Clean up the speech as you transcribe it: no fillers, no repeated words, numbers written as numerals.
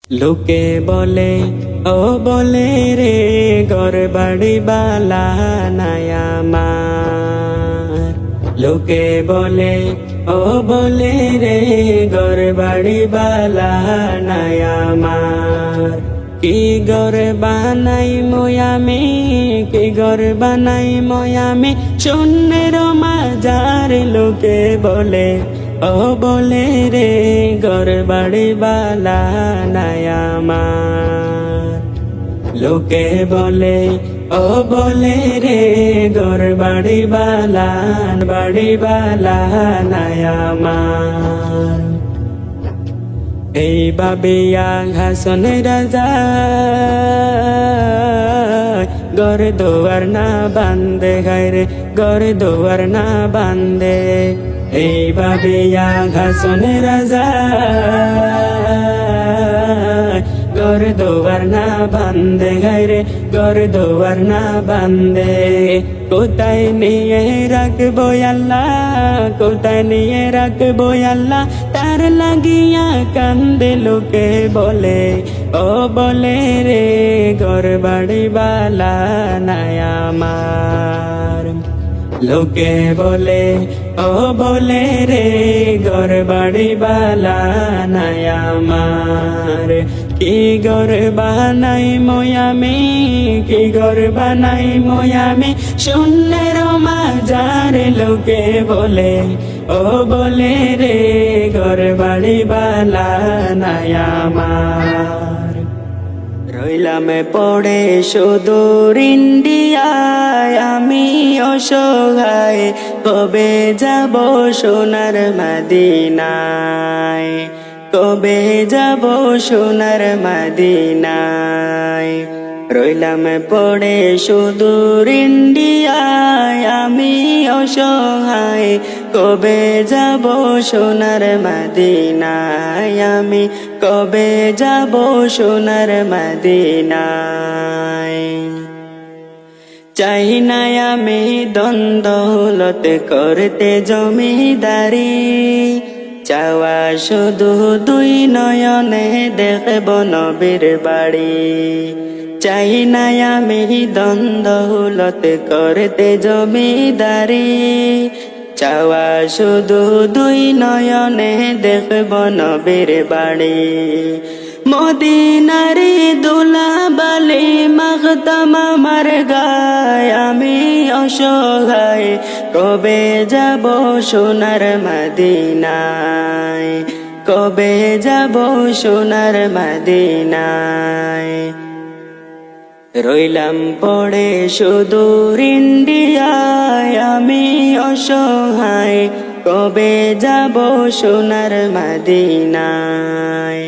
লোকে বলে ও বলে রে ঘর বাড়ি বালা নাই আমার। লোকে বলে ও বলে রে ঘর বাড়ি বালা নাই আমার। কি ঘর বানাই ময়ামি, কি ঘর বানাই ময়ামি শূন্যের মাজার। লোকে বলে ও বলে রে ঘর বাড়ি বালা নাই আমার। লোকে বলে ও বলে রে ঘর বাড়ি বালা নাই আমার। এই বাবিয়া হাসন রাজা ঘর দুয়ার না বান্ধে গায়রে, ঘর দুয়ার না বান্ধে। এই বাবিয়া হাসন রাজা ঘর দুয়ার না বান্ধে গায়রে, ঘর দুয়ার না বান্ধে। কোথায় নিয়ে রাখবো আল্লাহ, কোথায় নিয়ে রাখবো আল্লাহ, তার লাগিয়া কান্দে। লোকে বলে ও বলে রে ঘর বাড়ি বালা নাই আমার। লোকে বলে ও বলে রে ঘর বাড়ি বালা নাই আমার। কি ঘর বানাই ময়ামি, কি ঘর বানাই ময়ামি শূন্যের মাজার। লোকে বলে ও বলে রে ঘর বাড়ি বালা নাই আমার। রইলাম পড়ে সুদূর ইন্ডিয়ায় আমি অসহায়, কবে যাব সোনার মদিনায়, কবে যাব সোনার মদিনায়। রইলাম পড়ে সুদূর ইন্ডিয়ায় আমি অসহায়, কবে যাব সোনার মদিনায়, আমি কবে যাব সোনার মদিনায়। চাই না আমি দ্বন্দ্ব করতে জমিদারি, চাওয়া শুধু দুই নয়নে দেখব নবীর বাড়ি। চাই না আমি দ্বন্দ্ব করতে জমিদারি, চাওয়া শুধু দুই নয়নে দেখব নবীর বাড়ি। মদিনারি দুলা বালি মাখতাম আমার গায়, আমি অসহায় কবে যাব সোনার মদিনায়, কবে যাব সোনার মদিনায়। রইলাম পড়ে সুদূর ইন্ডিয়ায় আমি অসহায়, কবে যাব সোনার মদিনায়।